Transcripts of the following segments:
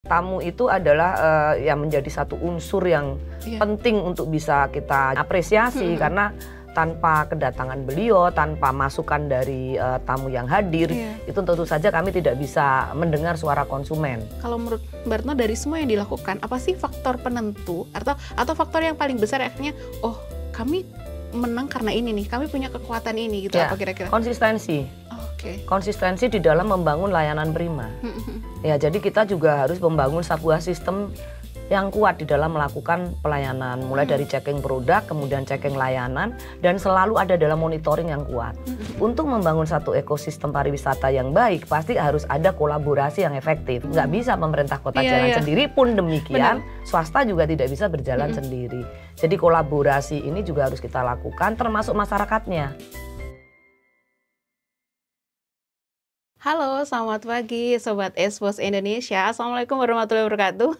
tamu itu adalah yang menjadi satu unsur yang penting untuk bisa kita apresiasi karena tanpa kedatangan beliau, tanpa masukan dari tamu yang hadir, itu tentu saja kami tidak bisa mendengar suara konsumen. Kalau menurut Mbak Retno dari semua yang dilakukan, apa sih faktor penentu atau faktor yang paling besar akhirnya, oh kami menang karena ini nih, kami punya kekuatan ini gitu, apa kira-kira? Konsistensi. Konsistensi di dalam membangun layanan prima. Ya, jadi kita juga harus membangun sebuah sistem yang kuat di dalam melakukan pelayanan, mulai dari checking produk, kemudian checking layanan, dan selalu ada dalam monitoring yang kuat. Untuk membangun satu ekosistem pariwisata yang baik, pasti harus ada kolaborasi yang efektif. Nggak bisa pemerintah kota jalan sendiri, pun demikian swasta juga tidak bisa berjalan sendiri. Jadi kolaborasi ini juga harus kita lakukan, termasuk masyarakatnya. Halo, selamat pagi Sobat Expos Indonesia. Assalamualaikum warahmatullahi wabarakatuh.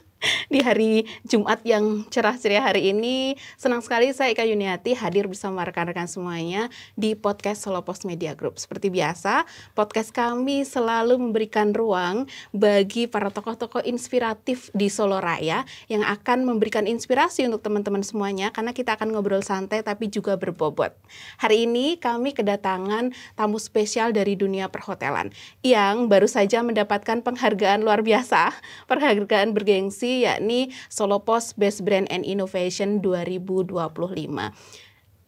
Di hari Jumat yang cerah ceria hari ini, senang sekali saya Ika Yuniati hadir bersama rekan-rekan semuanya di podcast Solo Pos Media Group. Seperti biasa, podcast kami selalu memberikan ruang bagi para tokoh-tokoh inspiratif di Solo Raya yang akan memberikan inspirasi untuk teman-teman semuanya, karena kita akan ngobrol santai tapi juga berbobot. Hari ini kami kedatangan tamu spesial dari dunia perhotelan yang baru saja mendapatkan penghargaan luar biasa, penghargaan bergengsi, yakni Solo Pos Best Brand and Innovation 2025,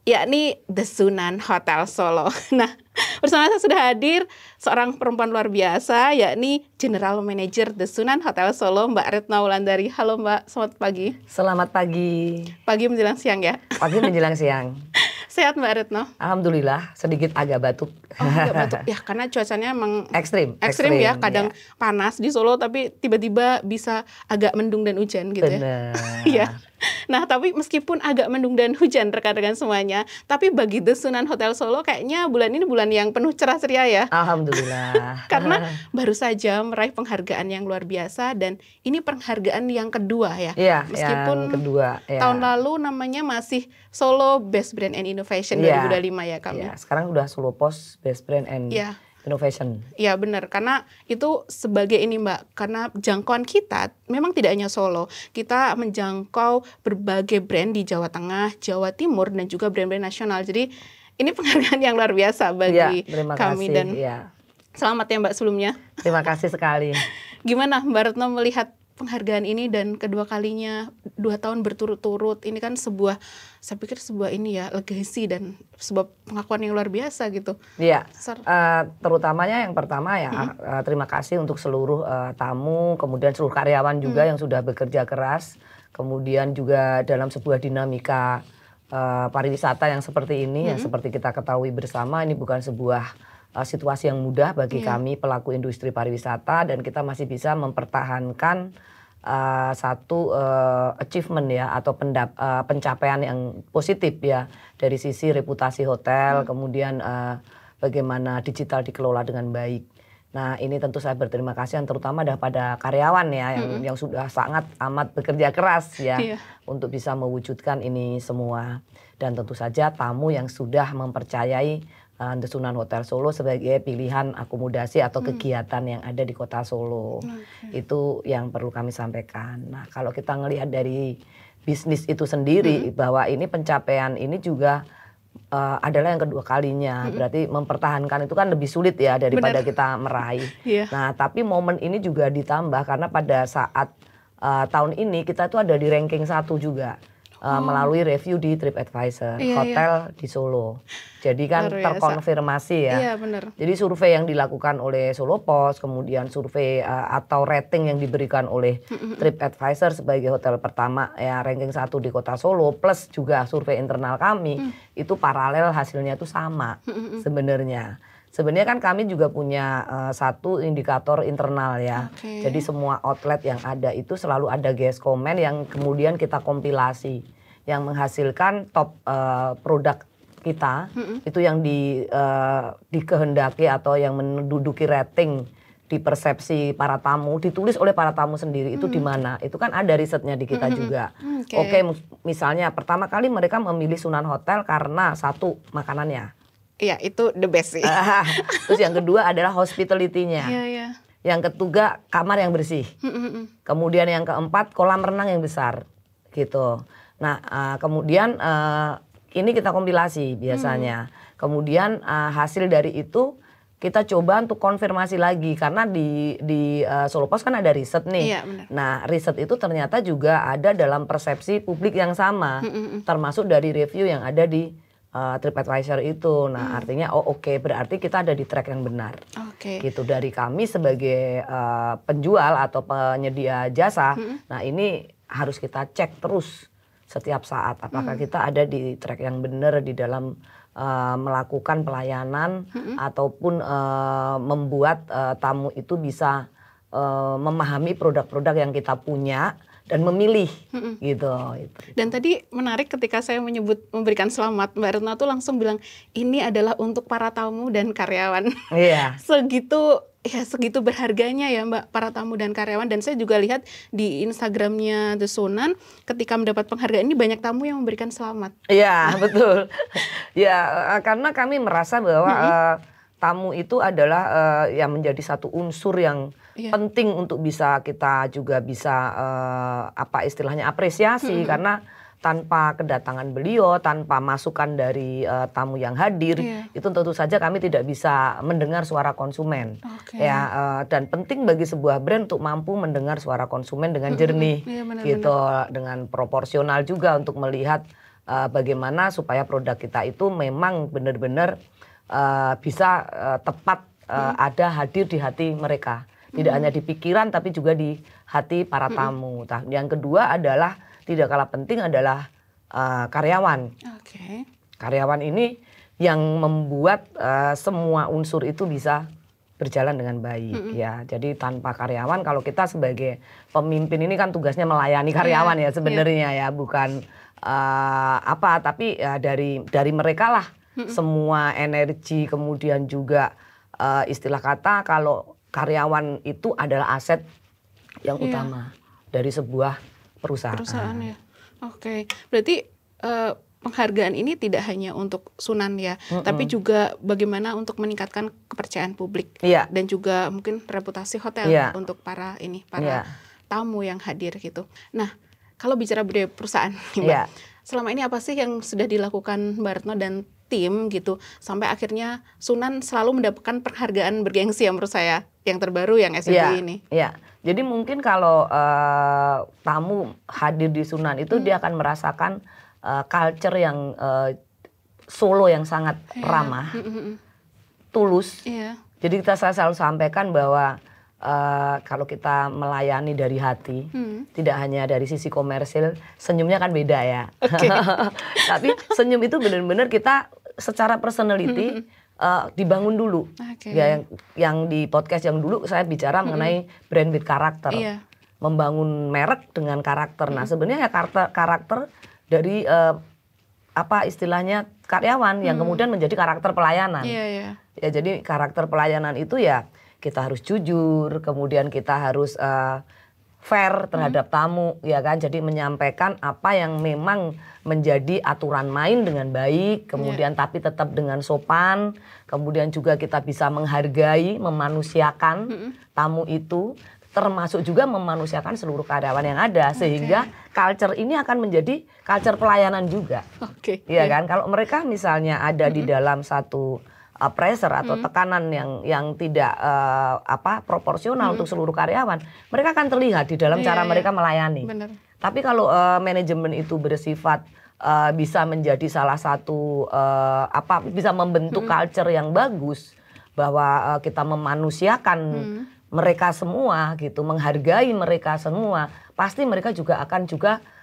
yakni The Sunan Hotel Solo. Nah, bersama saya sudah hadir seorang perempuan luar biasa, yakni General Manager The Sunan Hotel Solo, Mbak Retno Wulandari. Halo Mbak, selamat pagi. Selamat pagi. Pagi menjelang siang ya? Pagi menjelang siang. Sehat Mbak Retno? Alhamdulillah, sedikit agak batuk. Oh, agak batuk ya, karena cuacanya emang ekstrim ya, kadang panas di Solo tapi tiba-tiba bisa agak mendung dan hujan gitu. Bener. Ya. Nah, tapi meskipun agak mendung dan hujan rekan-rekan semuanya, tapi bagi The Sunan Hotel Solo kayaknya bulan ini bulan yang penuh cerah ceria ya. Alhamdulillah. Karena baru saja meraih penghargaan yang luar biasa, dan ini penghargaan yang kedua ya. Iya, meskipun yang kedua. Ya. Tahun lalu namanya masih Solo Best Brand and Innovation 2025 ya kami. Ya, sekarang udah Solo Pos Best Brand and Innovation. Iya benar, karena itu sebagai ini Mbak, karena jangkauan kita memang tidak hanya Solo, kita menjangkau berbagai brand di Jawa Tengah, Jawa Timur, dan juga brand-brand nasional. Jadi ini penghargaan yang luar biasa bagi kami dan selamat ya Mbak sebelumnya. Terima kasih sekali. Gimana Mbak Retno melihat penghargaan ini dan kedua kalinya 2 tahun berturut-turut, ini kan saya pikir sebuah ini ya, legacy dan sebuah pengakuan yang luar biasa gitu. Iya, terutamanya yang pertama ya, terima kasih untuk seluruh tamu, kemudian seluruh karyawan juga yang sudah bekerja keras, kemudian juga dalam sebuah dinamika pariwisata yang seperti ini, yang seperti kita ketahui bersama, ini bukan sebuah situasi yang mudah bagi kami pelaku industri pariwisata, dan kita masih bisa mempertahankan satu achievement ya, atau pencapaian yang positif ya, dari sisi reputasi hotel, kemudian bagaimana digital dikelola dengan baik. Nah, ini tentu saya berterima kasih yang terutama pada karyawan ya, yang sudah sangat amat bekerja keras ya untuk bisa mewujudkan ini semua, dan tentu saja tamu yang sudah mempercayai The Sunan Hotel Solo sebagai pilihan akomodasi atau kegiatan yang ada di kota Solo. Itu yang perlu kami sampaikan. Nah, kalau kita ngelihat dari bisnis itu sendiri, bahwa ini pencapaian ini juga adalah yang kedua kalinya. Berarti mempertahankan itu kan lebih sulit ya daripada kita meraih. Nah, tapi momen ini juga ditambah karena pada saat tahun ini kita tuh ada di ranking 1 juga. Melalui review di TripAdvisor, hotel di Solo. Jadi kan terkonfirmasi ya. Iya, benar. Jadi survei yang dilakukan oleh Solo Pos, kemudian survei atau rating yang diberikan oleh TripAdvisor sebagai hotel pertama ya, ranking 1 di kota Solo, plus juga survei internal kami, itu paralel hasilnya itu sama sebenarnya. Sebenarnya kan kami juga punya satu indikator internal ya. Jadi semua outlet yang ada itu selalu ada guest comment yang kemudian kita kompilasi, yang menghasilkan top produk kita itu yang dikehendaki atau yang menduduki rating di persepsi para tamu, ditulis oleh para tamu sendiri itu di mana. Itu kan ada risetnya di kita juga. Oke, misalnya pertama kali mereka memilih Sunan Hotel karena satu, makanannya. Iya, itu the best sih. Terus yang kedua adalah hospitality-nya. Yang ketiga kamar yang bersih. Kemudian yang keempat kolam renang yang besar gitu. Nah kemudian ini kita kompilasi biasanya. Kemudian hasil dari itu kita coba untuk konfirmasi lagi karena di Solo Pos kan ada riset nih. Iya, benar. Nah riset itu ternyata juga ada dalam persepsi publik yang sama, termasuk dari review yang ada di TripAdvisor itu. Nah artinya oke, berarti kita ada di track yang benar. Gitu dari kami sebagai penjual atau penyedia jasa. Nah ini harus kita cek terus setiap saat apakah kita ada di track yang benar di dalam melakukan pelayanan ataupun membuat tamu itu bisa memahami produk-produk yang kita punya dan memilih gitu. Dan tadi menarik ketika saya memberikan selamat, Mbak Retno tuh langsung bilang ini adalah untuk para tamu dan karyawan. Iya. Segitu berharganya ya Mbak para tamu dan karyawan. Dan saya juga lihat di Instagramnya The Sunan ketika mendapat penghargaan ini banyak tamu yang memberikan selamat. Iya betul. Ya karena kami merasa bahwa tamu itu adalah yang menjadi satu unsur yang penting untuk kita juga bisa apa istilahnya apresiasi karena tanpa kedatangan beliau, tanpa masukan dari tamu yang hadir, itu tentu saja kami tidak bisa mendengar suara konsumen. Dan penting bagi sebuah brand untuk mampu mendengar suara konsumen dengan jernih, gitu, dengan proporsional juga untuk melihat bagaimana supaya produk kita itu memang benar-benar bisa tepat ada hadir di hati mereka. Tidak hanya di pikiran tapi juga di hati para tamu. Yang kedua adalah tidak kalah penting adalah karyawan. Karyawan ini yang membuat semua unsur itu bisa berjalan dengan baik ya. Jadi tanpa karyawan, kalau kita sebagai pemimpin ini kan tugasnya melayani karyawan ya sebenarnya ya, bukan tapi ya dari mereka lah semua energi, kemudian juga istilah kata kalau karyawan itu adalah aset yang utama dari sebuah perusahaan ya. Berarti penghargaan ini tidak hanya untuk Sunan ya, tapi juga bagaimana untuk meningkatkan kepercayaan publik dan juga mungkin reputasi hotel untuk para tamu yang hadir gitu. Nah, kalau bicara budaya perusahaan, Mbak, selama ini apa sih yang sudah dilakukan Mbak Retno dan tim gitu sampai akhirnya Sunan selalu mendapatkan penghargaan bergengsi yang menurut saya yang terbaru yang SMB ini? Jadi mungkin kalau tamu hadir di Sunan itu dia akan merasakan culture yang Solo yang sangat ramah, tulus. Jadi saya selalu sampaikan bahwa kalau kita melayani dari hati, tidak hanya dari sisi komersil, senyumnya kan beda ya. Tapi senyum itu benar-benar kita secara personality dibangun dulu. Ya, yang di podcast yang dulu saya bicara mengenai brand with karakter, membangun merek dengan karakter. Nah sebenarnya ya karakter dari apa istilahnya karyawan yang kemudian menjadi karakter pelayanan. Ya jadi karakter pelayanan itu ya kita harus jujur, kemudian kita harus fair terhadap tamu, ya kan. Jadi menyampaikan apa yang memang menjadi aturan main dengan baik, kemudian tapi tetap dengan sopan, kemudian juga kita bisa menghargai, memanusiakan tamu itu, termasuk juga memanusiakan seluruh karyawan yang ada, sehingga culture ini akan menjadi culture pelayanan juga. Ya kan, kalau mereka misalnya ada di dalam satu pressure atau tekanan yang tidak proporsional untuk seluruh karyawan, mereka akan terlihat di dalam cara mereka melayani. Tapi kalau manajemen itu bersifat bisa menjadi salah satu bisa membentuk culture yang bagus, bahwa kita memanusiakan mereka semua gitu, menghargai mereka semua, pasti mereka juga akan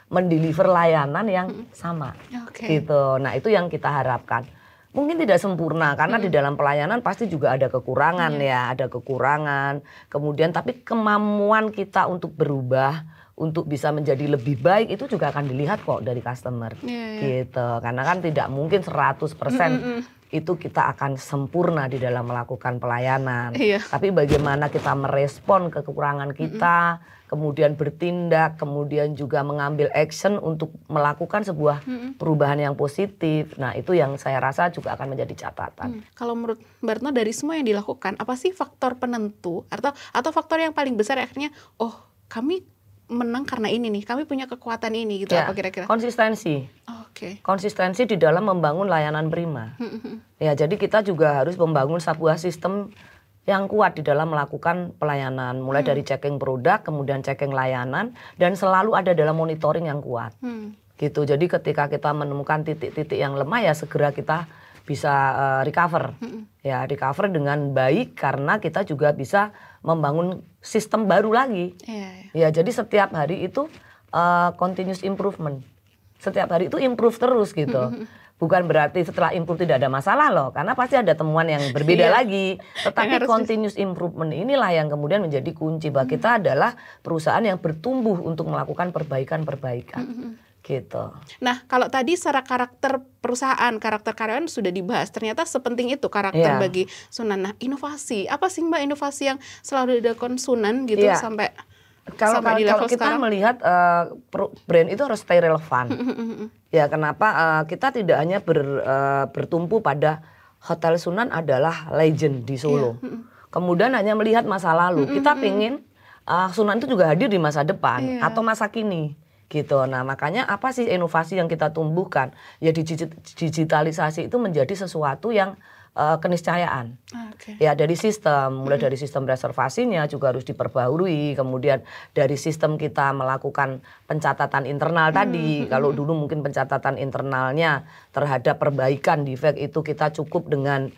mendeliver layanan yang sama gitu. Nah itu yang kita harapkan. Mungkin tidak sempurna karena di dalam pelayanan pasti juga ada kekurangan ada kekurangan. Kemudian tapi kemampuan kita untuk berubah, untuk bisa menjadi lebih baik itu juga akan dilihat kok dari customer gitu. Karena kan tidak mungkin 100% itu kita akan sempurna di dalam melakukan pelayanan. Iya. Tapi bagaimana kita merespon ke kekurangan kita, kemudian bertindak, kemudian juga mengambil action untuk melakukan sebuah perubahan yang positif. Nah, itu yang saya rasa juga akan menjadi catatan. Kalau menurut Mbak Retno dari semua yang dilakukan, apa sih faktor penentu atau faktor yang paling besar akhirnya, oh kami menang karena ini nih, kami punya kekuatan ini gitu, Ya, apa kira-kira? konsistensi. Oke. Konsistensi di dalam membangun layanan prima. Ya, jadi kita juga harus membangun sebuah sistem yang kuat di dalam melakukan pelayanan, mulai dari checking produk, kemudian checking layanan, dan selalu ada dalam monitoring yang kuat. Gitu. Jadi ketika kita menemukan titik-titik yang lemah, ya segera kita bisa recover. Ya, recover dengan baik karena kita juga bisa membangun sistem baru lagi. Ya, jadi setiap hari itu continuous improvement. Setiap hari itu improve terus gitu. Bukan berarti setelah improve tidak ada masalah loh, karena pasti ada temuan yang berbeda lagi. Tetapi continuous improvement inilah yang kemudian menjadi kunci bahwa kita adalah perusahaan yang bertumbuh untuk melakukan perbaikan-perbaikan. Gitu. Nah, kalau tadi secara karakter perusahaan, karakter karyawan sudah dibahas, ternyata sepenting itu karakter bagi Sunan. Nah, inovasi, apa sih Mbak inovasi yang selalu dilakukan Sunan gitu sampai kalau kita sekarang melihat brand itu harus stay relevan. Ya, kenapa kita tidak hanya bertumpu pada Hotel Sunan adalah legend di Solo. Kemudian hanya melihat masa lalu. Kita pengen Sunan itu juga hadir di masa depan atau masa kini. Gitu. Nah, makanya apa sih inovasi yang kita tumbuhkan? Ya, digitalisasi itu menjadi sesuatu yang keniscayaan. Ya, dari sistem, mulai dari sistem reservasinya juga harus diperbaharui, kemudian dari sistem kita melakukan pencatatan internal tadi. Kalau dulu mungkin pencatatan internalnya terhadap perbaikan defect itu kita cukup dengan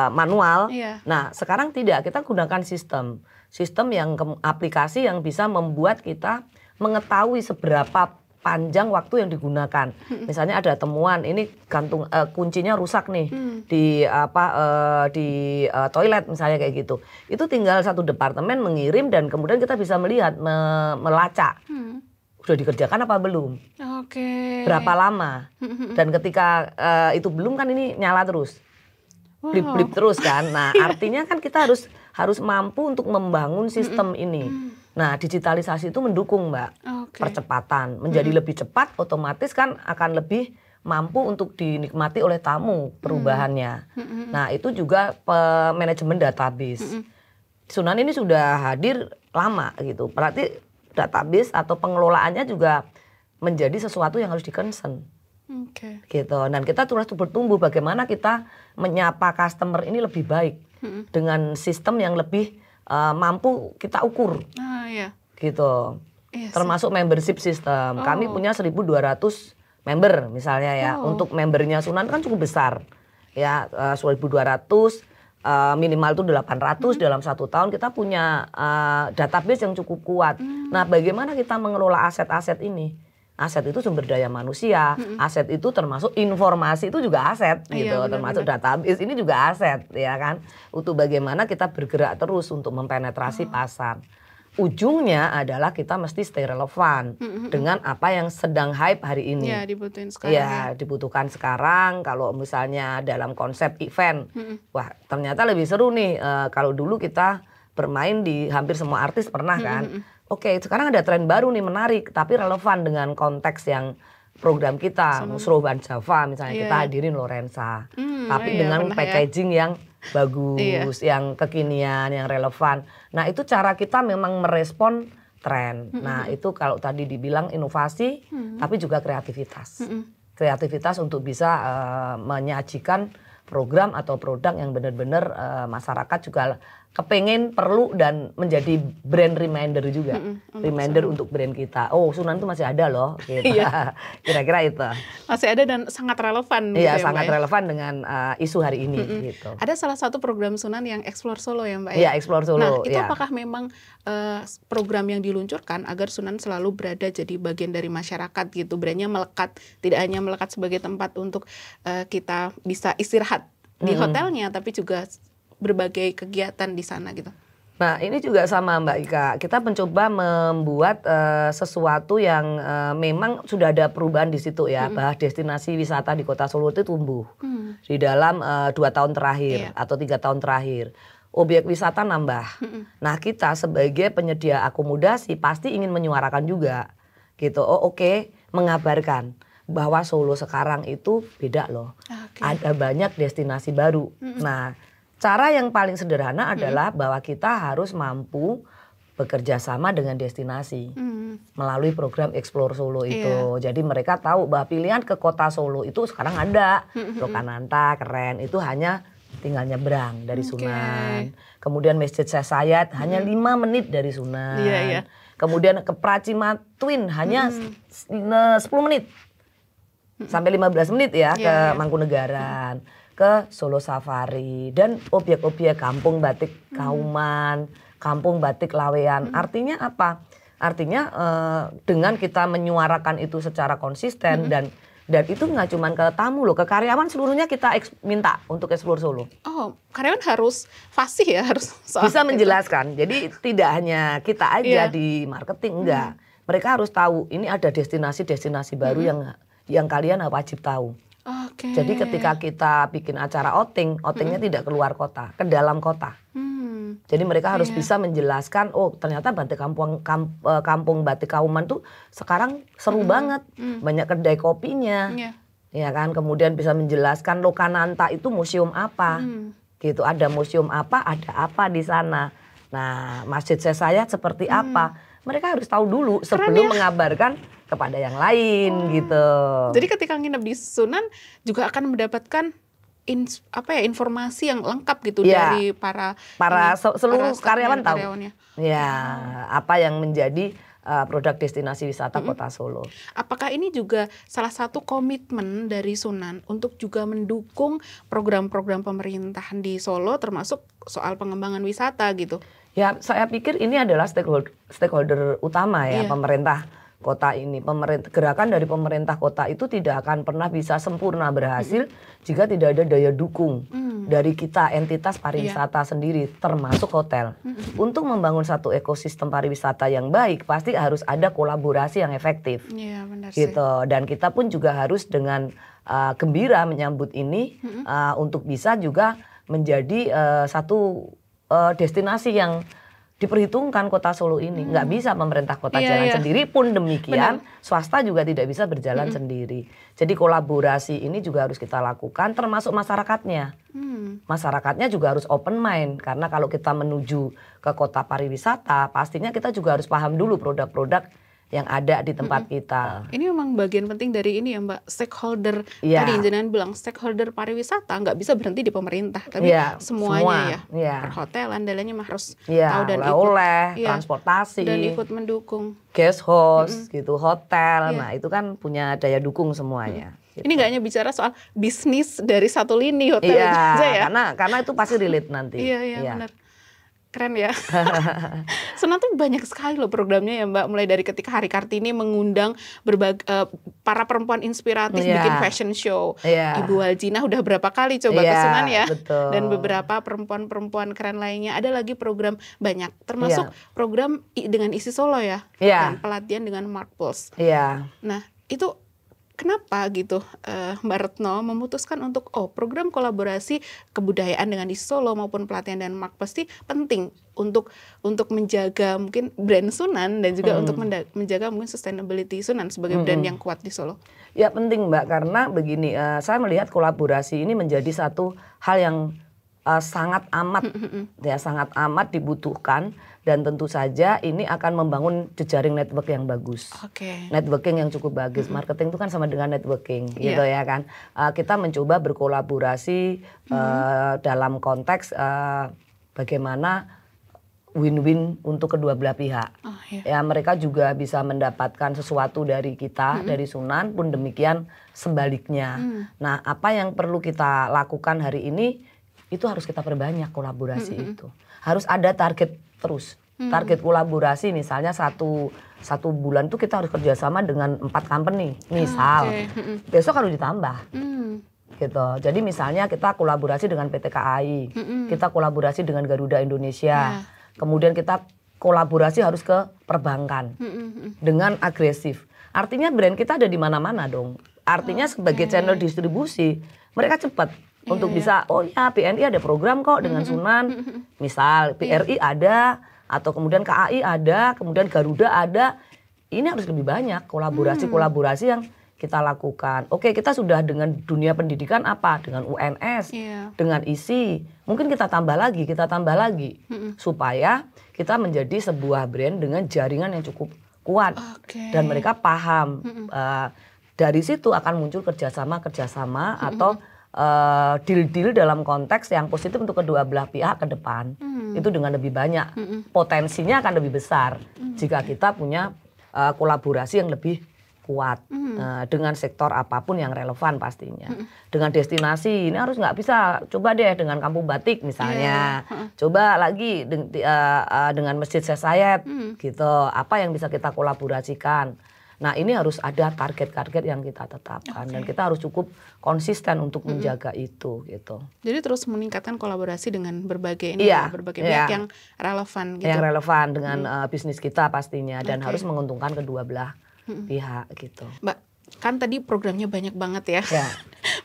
manual. Nah, sekarang tidak, kita gunakan sistem yang aplikasi yang bisa membuat kita mengetahui seberapa panjang waktu yang digunakan. Misalnya ada temuan ini gantung kuncinya rusak nih di toilet misalnya kayak gitu. Itu tinggal satu departemen mengirim dan kemudian kita bisa melihat melacak. Sudah dikerjakan apa belum? Berapa lama? Dan ketika itu belum kan ini nyala terus. Blip-blip terus kan. Nah, artinya kan kita harus mampu untuk membangun sistem ini. Nah, digitalisasi itu mendukung, Mbak, percepatan. Menjadi lebih cepat, otomatis kan akan lebih mampu untuk dinikmati oleh tamu perubahannya. Nah, itu juga manajemen database. Sunan ini sudah hadir lama gitu. Berarti database atau pengelolaannya juga menjadi sesuatu yang harus di-concern. Gitu. Dan kita terus bertumbuh bagaimana kita menyapa customer ini lebih baik dengan sistem yang lebih mampu kita ukur. Gitu. Termasuk membership system. Kami punya 1.200 member misalnya ya. Untuk membernya Sunan kan cukup besar. Ya, 1.200 minimal itu 800 dalam 1 tahun kita punya database yang cukup kuat. Nah, bagaimana kita mengelola aset-aset ini? Aset itu sumber daya manusia, aset itu termasuk informasi itu juga aset gitu, termasuk database ini juga aset ya kan. Untuk bagaimana kita bergerak terus untuk mempenetrasi pasar. Ujungnya adalah kita mesti stay relevan dengan apa yang sedang hype hari ini. Ya, dibutuhin sekarang. Ya, dibutuhkan sekarang. Kalau misalnya dalam konsep event, wah ternyata lebih seru nih. Kalau dulu kita bermain di hampir semua artis pernah kan. Oke, sekarang ada tren baru nih menarik, tapi relevan dengan konteks yang program kita, Musro Ban Java misalnya kita hadirin Lorenza, tapi dengan packaging yang bagus, yang kekinian, yang relevan. Nah, itu cara kita memang merespon tren. Nah, itu kalau tadi dibilang inovasi, tapi juga kreativitas. Kreativitas untuk bisa menyajikan program atau produk yang benar-benar masyarakat juga kepengen, perlu, dan menjadi brand reminder juga. Reminder untuk brand kita. Oh, Sunan itu masih ada loh. Gitu. Kira-kira itu. Masih ada dan sangat relevan. Iya, gitu ya, sangat Mbak, relevan dengan isu hari ini. Gitu. Ada salah satu program Sunan yang Explore Solo ya Mbak? Iya, Explore Solo. Nah, itu apakah memang program yang diluncurkan agar Sunan selalu berada jadi bagian dari masyarakat gitu. Brandnya melekat, tidak hanya melekat sebagai tempat untuk kita bisa istirahat di hotelnya, tapi juga berbagai kegiatan di sana gitu. Nah ini juga sama Mbak Ika, kita mencoba membuat sesuatu yang memang sudah ada perubahan di situ ya, bahwa destinasi wisata di Kota Solo itu tumbuh di dalam 2 tahun terakhir atau 3 tahun terakhir. Objek wisata nambah. Nah kita sebagai penyedia akomodasi pasti ingin menyuarakan juga gitu. Oh oke, mengabarkan bahwa Solo sekarang itu beda loh. Ada banyak destinasi baru. Nah cara yang paling sederhana adalah bahwa kita harus mampu bekerja sama dengan destinasi melalui program Explore Solo itu. Jadi mereka tahu bahwa pilihan ke Kota Solo itu sekarang ada. Lokananta keren, itu hanya tinggal nyebrang dari Sunan. Kemudian Masjid Syekh Sayad hanya 5 menit dari Sunan. Kemudian ke Pracimatuin hanya 10 menit. Sampai 15 menit ya ke Mangkunegaran. Ke Solo Safari dan objek-objek Kampung Batik Kauman, Kampung Batik Lawean. Artinya apa? Artinya dengan kita menyuarakan itu secara konsisten dan itu nggak cuma ke tamu loh, ke karyawan seluruhnya kita minta untuk Explore Solo. Oh, karyawan harus fasih ya, harus bisa menjelaskan. Jadi tidak hanya kita aja di marketing, enggak. Mereka harus tahu ini ada destinasi-destinasi baru yang kalian wajib tahu. Jadi ketika kita bikin acara outingnya tidak keluar kota, ke dalam kota. Jadi mereka harus bisa menjelaskan, oh ternyata batik kampung Batik Kauman tuh sekarang seru banget, banyak kedai kopinya, ya kan. Kemudian bisa menjelaskan Lokananta itu museum apa, gitu. Ada museum apa, ada apa di sana. Nah Masjid Syekh Sayad seperti apa, mereka harus tahu dulu sebelum mengabarkan kepada yang lain gitu. Jadi ketika nginep di Sunan juga akan mendapatkan informasi yang lengkap gitu dari seluruh karyawan tahu. Ya, apa yang menjadi produk destinasi wisata Kota Solo. Apakah ini juga salah satu komitmen dari Sunan untuk juga mendukung program-program pemerintahan di Solo termasuk soal pengembangan wisata gitu? Ya, saya pikir ini adalah stakeholder utama ya, pemerintah kota ini. Gerakan dari pemerintah kota itu tidak akan pernah bisa sempurna berhasil jika tidak ada daya dukung dari kita entitas pariwisata sendiri termasuk hotel. Untuk membangun satu ekosistem pariwisata yang baik pasti harus ada kolaborasi yang efektif. Benar gitu. Dan kita pun juga harus dengan gembira menyambut ini untuk bisa juga menjadi satu destinasi yang diperhitungkan Kota Solo ini. Nggak bisa pemerintah kota jalan sendiri, pun demikian swasta juga tidak bisa berjalan sendiri. Jadi kolaborasi ini juga harus kita lakukan termasuk masyarakatnya. Masyarakatnya juga harus open mind, karena kalau kita menuju ke kota pariwisata pastinya kita juga harus paham dulu produk-produk yang ada di tempat kita. Ini memang bagian penting dari ini ya Mbak, stakeholder. Tadi jenengan bilang stakeholder pariwisata nggak bisa berhenti di pemerintah, tapi semuanya perhotelan, dalanya harus tahu dan ikut, transportasi dan ikut mendukung. Guest house gitu, hotel, nah itu kan punya daya dukung semuanya. Ini nggak hanya bicara soal bisnis dari satu lini hotel aja ya. Karena itu pasti relate nanti. Benar. Keren ya. Sunan tuh banyak sekali loh programnya ya Mbak. Mulai dari ketika Hari Kartini mengundang para perempuan inspiratif bikin fashion show. Ibu Waljina udah berapa kali coba ke Sunan ya. Betul. Dan beberapa perempuan-perempuan keren lainnya. Ada lagi program banyak. Termasuk program dengan isi Solo ya. Dan pelatihan dengan Mark Pulse. Nah itu kenapa gitu Mbak Retno memutuskan untuk program kolaborasi kebudayaan dengan di Solo maupun pelatihan dan Mark pasti penting untuk menjaga mungkin brand Sunan dan juga untuk menjaga mungkin sustainability Sunan sebagai brand yang kuat di Solo? Ya penting Mbak, karena begini, saya melihat kolaborasi ini menjadi satu hal yang sangat amat dibutuhkan. Dan tentu saja ini akan membangun jejaring network yang bagus, networking yang cukup bagus. Marketing itu kan sama dengan networking, gitu ya kan. Kita mencoba berkolaborasi dalam konteks bagaimana win-win untuk kedua belah pihak. Ya mereka juga bisa mendapatkan sesuatu dari kita, dari Sunan, pun demikian sebaliknya. Nah apa yang perlu kita lakukan hari ini itu harus kita perbanyak kolaborasi itu. Harus ada target terus. Target kolaborasi misalnya satu bulan tuh kita harus kerjasama dengan 4 company misal. Besok harus ditambah. Gitu. Jadi misalnya kita kolaborasi dengan PT KAI, kita kolaborasi dengan Garuda Indonesia, Kemudian kita kolaborasi harus ke perbankan dengan agresif. Artinya brand kita ada di mana-mana dong. Artinya sebagai channel distribusi mereka cepat untuk bisa, oh ya BNI ada program kok dengan Sunan, misal BRI ada, atau kemudian KAI ada, kemudian Garuda ada. Ini harus lebih banyak kolaborasi yang kita lakukan. Oke, kita sudah dengan dunia pendidikan apa? Dengan UNS, dengan ISI. Mungkin kita tambah lagi, supaya kita menjadi sebuah brand dengan jaringan yang cukup kuat. Dan mereka paham. Dari situ akan muncul kerjasama atau deal-deal dalam konteks yang positif untuk kedua belah pihak ke depan. Itu dengan lebih banyak. Potensinya akan lebih besar jika kita punya kolaborasi yang lebih kuat dengan sektor apapun yang relevan pastinya. Dengan destinasi ini harus nggak bisa, coba deh dengan Kampung Batik misalnya, coba lagi dengan Masjid Sesayat gitu, apa yang bisa kita kolaborasikan. Nah ini harus ada target-target yang kita tetapkan dan kita harus cukup konsisten untuk menjaga itu gitu. Jadi terus meningkatkan kolaborasi dengan berbagai pihak yang relevan gitu. Yang relevan dengan bisnis kita pastinya dan harus menguntungkan kedua belah pihak gitu. Mbak, kan tadi programnya banyak banget ya.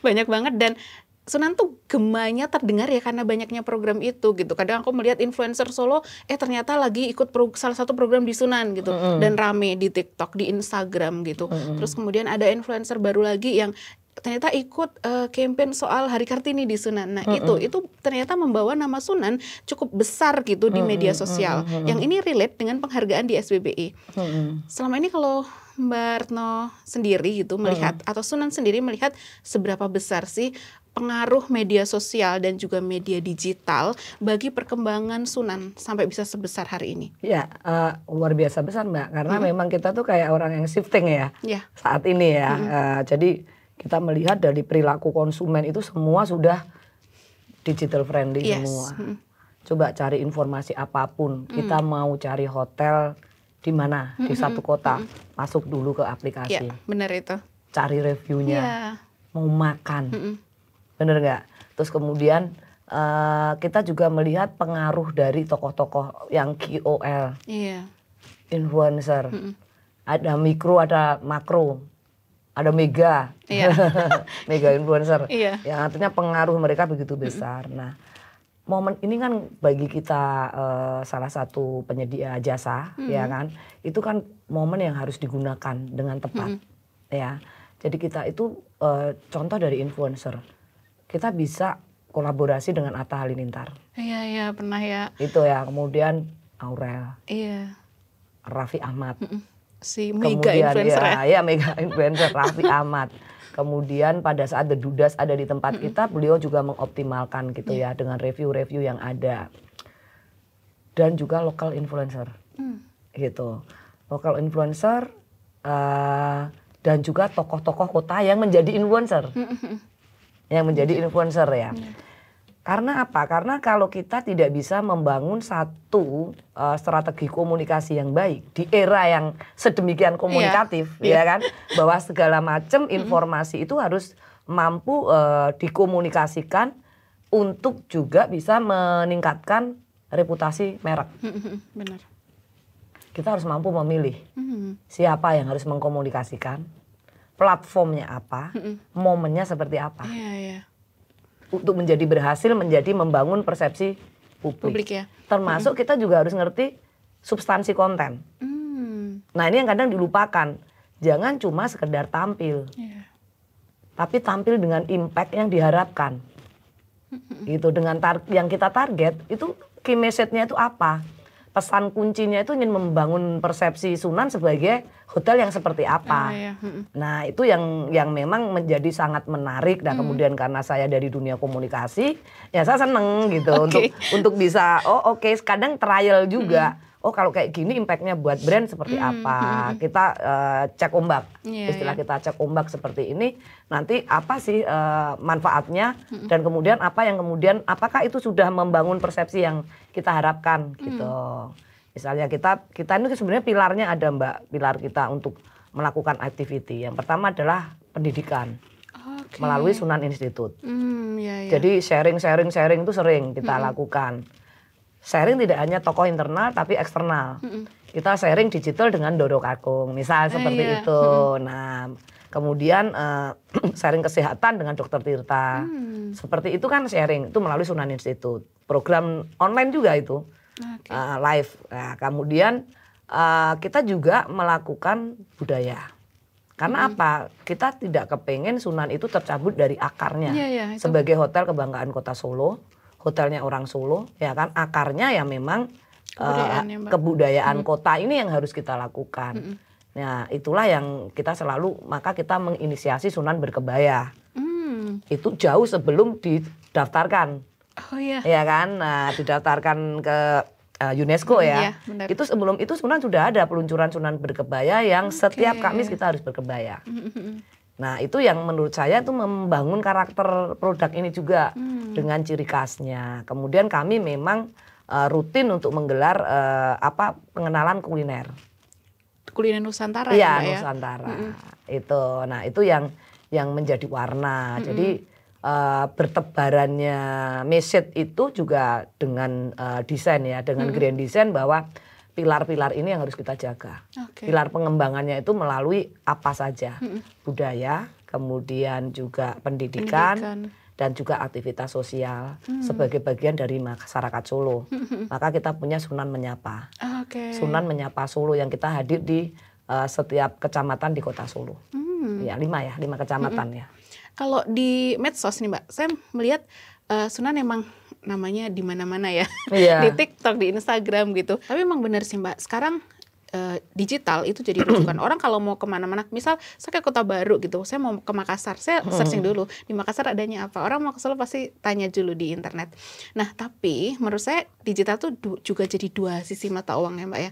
Banyak banget dan Sunan tuh gemanya terdengar ya karena banyaknya program itu gitu. Kadang aku melihat influencer Solo ternyata lagi ikut salah satu program di Sunan gitu dan rame di TikTok, di Instagram gitu. Terus kemudian ada influencer baru lagi yang ternyata ikut campaign soal Hari Kartini di Sunan. Nah itu ternyata membawa nama Sunan cukup besar gitu di media sosial. Yang ini relate dengan penghargaan di SBBI. Selama ini kalau Mbak Retno sendiri gitu melihat atau Sunan sendiri melihat seberapa besar sih pengaruh media sosial dan juga media digital bagi perkembangan Sunan sampai bisa sebesar hari ini? Ya, luar biasa besar Mbak, karena memang kita tuh kayak orang yang shifting ya saat ini ya. Jadi kita melihat dari perilaku konsumen itu semua sudah digital friendly semua. Coba cari informasi apapun, kita mau cari hotel di mana di satu kota, masuk dulu ke aplikasi. Benar itu. Cari reviewnya, mau makan. Bener nggak? Terus kemudian kita juga melihat pengaruh dari tokoh-tokoh yang KOL, influencer, ada mikro, ada makro, ada mega, mega influencer, yang artinya pengaruh mereka begitu besar. Nah, momen ini kan bagi kita salah satu penyedia jasa, ya kan, itu kan momen yang harus digunakan dengan tepat, ya. Jadi kita itu contoh dari influencer. Kita bisa kolaborasi dengan Atta Halilintar. Iya, pernah ya. Itu ya, kemudian Aurel. Raffi Ahmad. Si mega influencer ya. Mega influencer Raffi Ahmad. Kemudian pada saat The Dudas ada di tempat kita, beliau juga mengoptimalkan gitu ya dengan review-review yang ada. Dan juga local influencer. Gitu. Local influencer dan juga tokoh-tokoh kota yang menjadi influencer. Yang menjadi influencer ya. Karena apa? Karena kalau kita tidak bisa membangun satu strategi komunikasi yang baik di era yang sedemikian komunikatif, ya kan? Bahwa segala macam informasi itu harus mampu dikomunikasikan untuk juga bisa meningkatkan reputasi merek. Benar. Kita harus mampu memilih siapa yang harus mengkomunikasikan, platformnya apa, momennya seperti apa. Untuk menjadi berhasil menjadi membangun persepsi publik ya. Termasuk kita juga harus ngerti substansi konten. Nah ini yang kadang dilupakan. Jangan cuma sekedar tampil. Tapi tampil dengan impact yang diharapkan. Gitu, dengan yang kita target itu key message-nya itu apa? Pesan kuncinya itu ingin membangun persepsi Sunan sebagai hotel yang seperti apa. Nah itu yang memang menjadi sangat menarik. Dan kemudian karena saya dari dunia komunikasi, ya saya seneng gitu untuk bisa kadang trial juga. Kalau kayak gini impactnya buat brand seperti apa. Kita cek ombak, istilah kita cek ombak seperti ini. Nanti apa sih manfaatnya dan kemudian apakah itu sudah membangun persepsi yang kita harapkan gitu. Misalnya kita ini sebenarnya pilarnya ada Mbak, pilar kita untuk melakukan activity. Yang pertama adalah pendidikan melalui Sunan Institute. Jadi sharing itu sering kita lakukan. sharing tidak hanya tokoh internal tapi eksternal. Kita sharing digital dengan Doro Kakung, misal seperti itu. Nah, kemudian sharing kesehatan dengan Dokter Tirta. Seperti itu kan sharing, itu melalui Sunan Institute. Program online juga itu, live. Nah, kemudian kita juga melakukan budaya. Karena apa? Kita tidak kepengen Sunan itu tercabut dari akarnya. Sebagai hotel kebanggaan Kota Solo, hotelnya orang Solo, ya kan, akarnya ya memang kebudayaan kota ini yang harus kita lakukan. Nah, itulah yang kita selalu, maka kita menginisiasi Sunan berkebaya. Itu jauh sebelum didaftarkan. Ya kan, nah, didaftarkan ke UNESCO ya. Itu sebelum itu Sunan sudah ada peluncuran Sunan berkebaya yang setiap Kamis kita harus berkebaya. Nah, itu yang menurut saya itu membangun karakter produk ini juga dengan ciri khasnya. Kemudian kami memang rutin untuk menggelar pengenalan kuliner. Kuliner Nusantara ya, Nusantara. Itu. Nah, itu yang menjadi warna. Jadi bertebarannya message itu juga dengan desain ya, dengan grand design bahwa pilar-pilar ini yang harus kita jaga. Pilar pengembangannya itu melalui apa saja, budaya, kemudian juga pendidikan dan juga aktivitas sosial sebagai bagian dari masyarakat Solo. Maka kita punya Sunan Menyapa, Sunan Menyapa Solo yang kita hadir di setiap kecamatan di Kota Solo. Ya, 5 kecamatan ya. Kalau di medsos nih Mbak, saya melihat Sunan emang namanya di mana-mana ya, di TikTok, di Instagram gitu. Tapi emang benar sih Mbak, sekarang digital itu jadi rujukan. Orang kalau mau kemana-mana, misal saya ke Kota Baru gitu, saya mau ke Makassar, saya searching dulu di Makassar adanya apa. Orang mau ke Solo pasti tanya dulu di internet. Nah, tapi menurut saya digital tuh juga jadi dua sisi mata uang ya Mbak ya.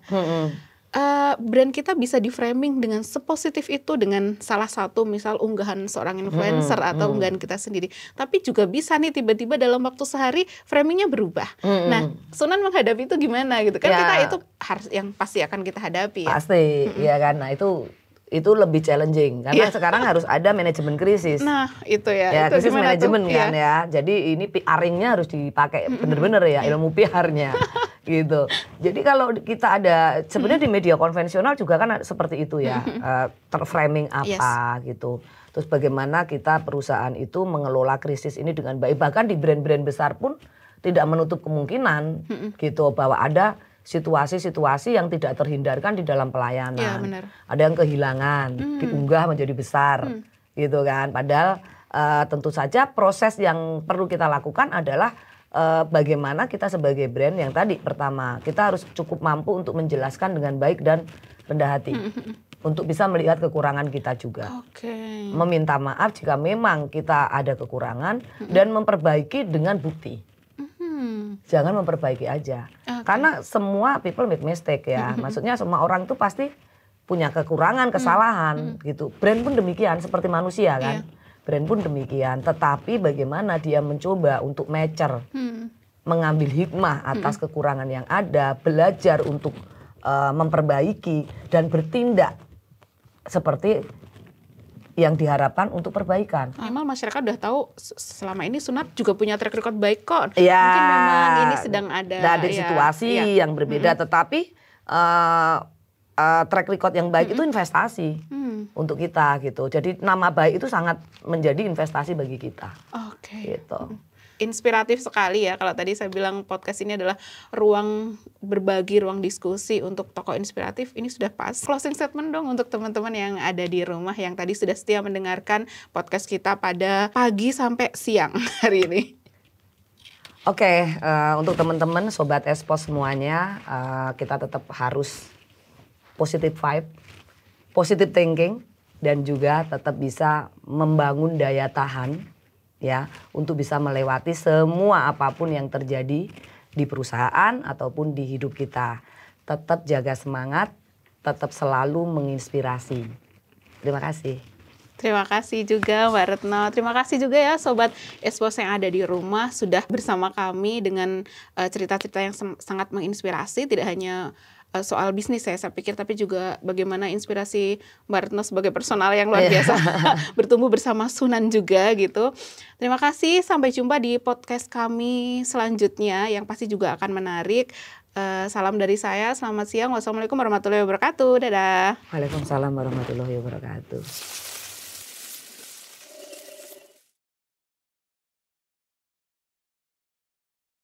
Brand kita bisa di framing dengan sepositif itu dengan salah satu misal unggahan seorang influencer atau unggahan kita sendiri, tapi juga bisa nih tiba-tiba dalam waktu sehari framingnya berubah. Nah, Sunan menghadapi itu gimana gitu kan? Kita itu harus yang pasti akan kita hadapi ya. Pasti, ya kan. Nah, itu lebih challenging karena sekarang harus ada manajemen krisis. Nah, itu ya. Itu krisis manajemen kan ya. Jadi ini PR-nya harus dipakai bener-bener ya, ilmu PR-nya. Gitu. Jadi kalau kita ada sebenarnya di media konvensional juga kan seperti itu ya, terframing apa gitu. Terus bagaimana kita perusahaan itu mengelola krisis ini dengan baik. Bahkan di brand-brand besar pun tidak menutup kemungkinan gitu bahwa ada situasi-situasi yang tidak terhindarkan di dalam pelayanan. Ya, benar. Ada yang kehilangan, diunggah menjadi besar gitu kan. Padahal tentu saja proses yang perlu kita lakukan adalah bagaimana kita sebagai brand yang tadi pertama kita harus cukup mampu untuk menjelaskan dengan baik dan rendah hati untuk bisa melihat kekurangan kita juga, meminta maaf jika memang kita ada kekurangan dan memperbaiki dengan bukti. Jangan memperbaiki aja, karena semua people make mistake ya, maksudnya semua orang tuh pasti punya kekurangan, kesalahan gitu. Brand pun demikian, seperti manusia kan. Brand pun demikian, tetapi bagaimana dia mencoba untuk mature, mengambil hikmah atas kekurangan yang ada, belajar untuk memperbaiki dan bertindak seperti yang diharapkan untuk perbaikan. Memang masyarakat udah tahu selama ini Sunan juga punya track record baik kok. Ya, mungkin memang ini sedang ada situasi yang berbeda, tetapi track record yang baik itu investasi untuk kita gitu. Jadi nama baik itu sangat menjadi investasi bagi kita. Gitu. Inspiratif sekali ya. Kalau tadi saya bilang podcast ini adalah ruang berbagi, ruang diskusi untuk tokoh inspiratif. Ini sudah pas. Closing statement dong untuk teman-teman yang ada di rumah yang tadi sudah setia mendengarkan podcast kita pada pagi sampai siang hari ini. Untuk teman-teman Sobat Espos semuanya, kita tetap harus positive vibe, positive thinking, dan juga tetap bisa membangun daya tahan ya untuk bisa melewati semua apapun yang terjadi di perusahaan ataupun di hidup kita. Tetap jaga semangat, tetap selalu menginspirasi. Terima kasih. Terima kasih juga Mbak Retno. Terima kasih juga ya Sobat Espos yang ada di rumah sudah bersama kami dengan cerita-cerita yang sangat menginspirasi. Tidak hanya soal bisnis saya pikir, tapi juga bagaimana inspirasi Mbak Retno sebagai personal yang luar biasa bertumbuh bersama Sunan juga gitu. Terima kasih, sampai jumpa di podcast kami selanjutnya yang pasti juga akan menarik. Salam dari saya, selamat siang, wassalamualaikum warahmatullahi wabarakatuh, dadah. Waalaikumsalam warahmatullahi wabarakatuh.